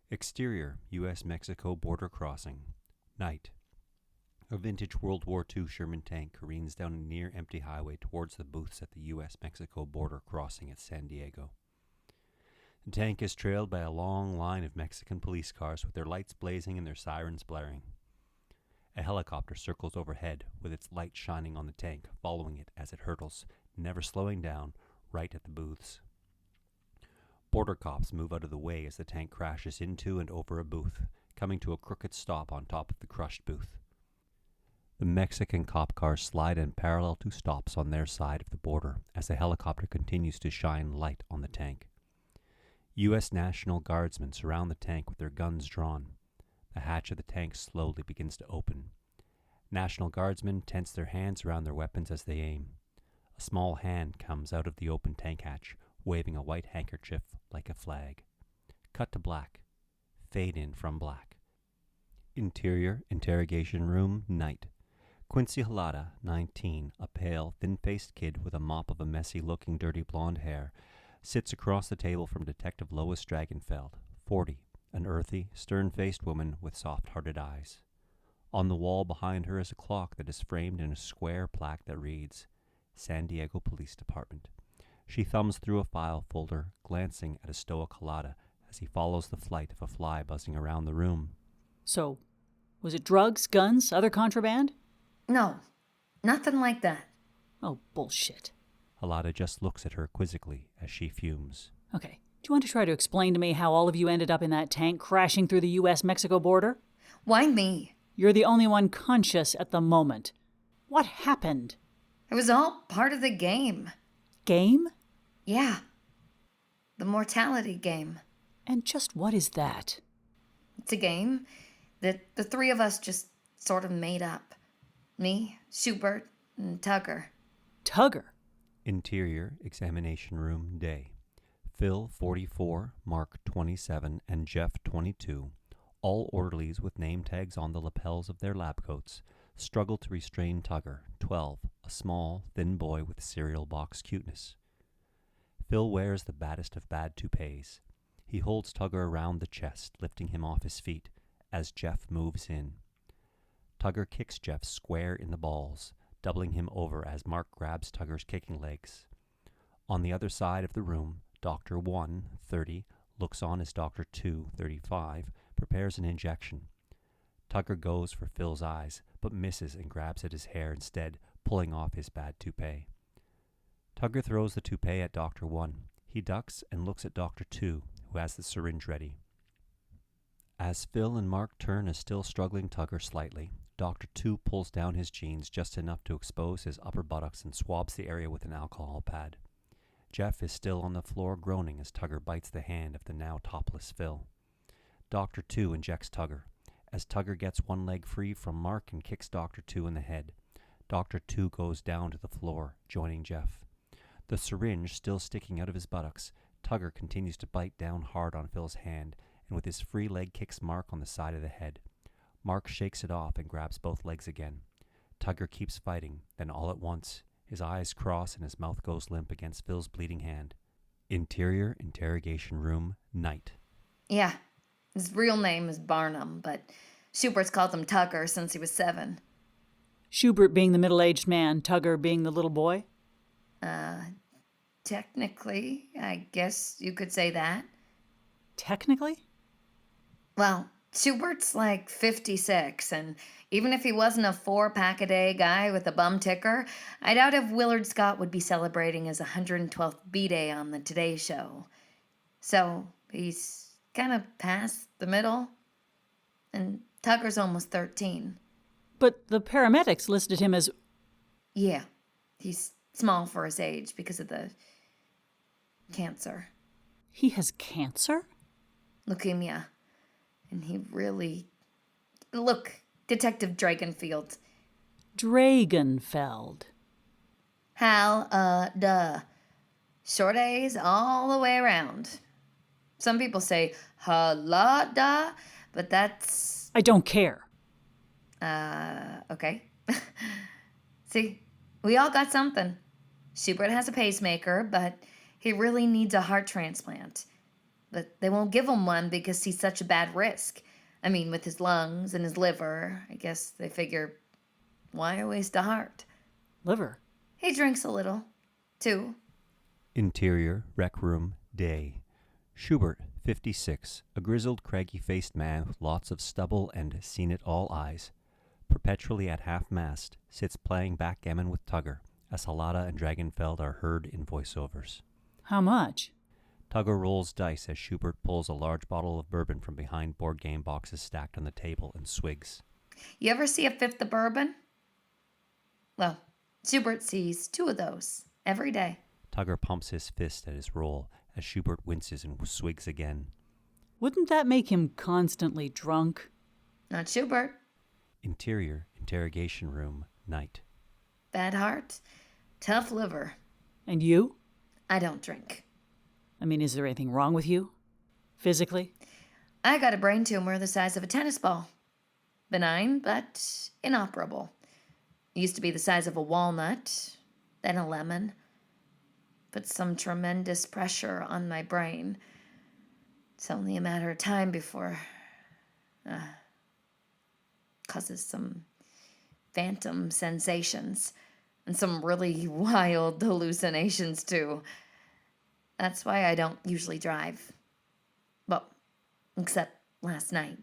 Exterior, U.S.-Mexico border crossing. Night. A vintage World War II Sherman tank careens down a near-empty highway towards the booths at the U.S.-Mexico border crossing at San Diego. The tank is trailed by a long line of Mexican police cars with their lights blazing and their sirens blaring. A helicopter circles overhead with its light shining on the tank, following it as it hurtles, never slowing down, right at the booths. Border cops move out of the way as the tank crashes into and over a booth, coming to a crooked stop on top of the crushed booth. The Mexican cop cars slide in parallel to stops on their side of the border as the helicopter continues to shine light on the tank. U.S. National Guardsmen surround the tank with their guns drawn. The hatch of the tank slowly begins to open. National Guardsmen tense their hands around their weapons as they aim. A small hand comes out of the open tank hatch, waving a white handkerchief like a flag. Cut to black. Fade in from black. Interior, interrogation room, night. Quincy Halada, 19, a pale, thin-faced kid with a mop of a messy-looking, dirty blonde hair, sits across the table from Detective Lois Dragenfeld, 40, an earthy, stern-faced woman with soft-hearted eyes. On the wall behind her is a clock that is framed in a square plaque that reads, San Diego Police Department. She thumbs through a file folder, glancing at a stoic Halada as he follows the flight of a fly buzzing around the room. So, was it drugs, guns, other contraband? No, nothing like that. Oh, bullshit. Halada just looks at her quizzically as she fumes. Okay, do you want to try to explain to me how all of you ended up in that tank crashing through the U.S.-Mexico border? Why me? You're the only one conscious at the moment. What happened? It was all part of the game. Game? Yeah. The Mortality Game. And just what is that? It's a game that the three of us just sort of made up. Me, Schubert, and Tugger. Tugger? Interior, examination room, day. Phil, 44, Mark, 27, and Geoff, 22, all orderlies with name tags on the lapels of their lab coats, struggle to restrain Tugger, 12, a small, thin boy with cereal box cuteness. Phil wears the baddest of bad toupees. He holds Tugger around the chest, lifting him off his feet, as Geoff moves in. Tugger kicks Geoff square in the balls, doubling him over as Mark grabs Tugger's kicking legs. On the other side of the room, Dr. 1, 30, looks on as Dr. 2, 35, prepares an injection. Tugger goes for Phil's eyes, but misses and grabs at his hair instead, pulling off his bad toupee. Tugger throws the toupee at Dr. 1. He ducks and looks at Dr. 2, who has the syringe ready. As Phil and Mark turn a still struggling Tugger slightly, Dr. 2 pulls down his jeans just enough to expose his upper buttocks and swabs the area with an alcohol pad. Geoff is still on the floor groaning as Tugger bites the hand of the now topless Phil. Dr. 2 injects Tugger, as Tugger gets one leg free from Mark and kicks Dr. 2 in the head. Dr. 2 goes down to the floor, joining Geoff. The syringe still sticking out of his buttocks, Tugger continues to bite down hard on Phil's hand, and with his free leg kicks Mark on the side of the head. Mark shakes it off and grabs both legs again. Tugger keeps fighting, then all at once, his eyes cross and his mouth goes limp against Phil's bleeding hand. Interior, interrogation room, night. Yeah, his real name is Barnum, but Schubert's called him Tugger since he was 7. Schubert being the middle-aged man, Tugger being the little boy? Technically, I guess you could say that. Technically? Well, Schubert's like 56, and even if he wasn't a 4-pack-a-day guy with a bum ticker, I doubt if Willard Scott would be celebrating his 112th B-Day on the Today Show. So, he's kind of past the middle, and Tugger's almost 13. But the paramedics listed him as... Yeah, he's small for his age because of the cancer. He has cancer? Leukemia. And he really... Look, Detective Dragenfeld. Dragenfeld. Halada. Short A's all the way around. Some people say Halada, but that's... I don't care. Okay. See? We all got something. Schubert has a pacemaker, but he really needs a heart transplant. But they won't give him one because he's such a bad risk. I mean, with his lungs and his liver, I guess they figure, why waste a heart? Liver? He drinks a little, too. Interior, Rec Room, Day. Schubert, 56, a grizzled, craggy-faced man with lots of stubble and seen-it-all eyes, perpetually at half-mast, sits playing backgammon with Tugger, as Halada and Dragenfeld are heard in voiceovers. How much? Tugger rolls dice as Schubert pulls a large bottle of bourbon from behind board game boxes stacked on the table and swigs. You ever see a fifth of bourbon? Well, Schubert sees 2 of those every day. Tugger pumps his fist at his roll as Schubert winces and swigs again. Wouldn't that make him constantly drunk? Not Schubert. Interior, Interrogation Room, Night. Bad heart, tough liver. And you? I don't drink. I mean, is there anything wrong with you? Physically? I got a brain tumor the size of a tennis ball. Benign, but inoperable. Used to be the size of a walnut, then a lemon. Put some tremendous pressure on my brain. It's only a matter of time before causes some phantom sensations and some really wild hallucinations too. That's why I don't usually drive. Well, except last night.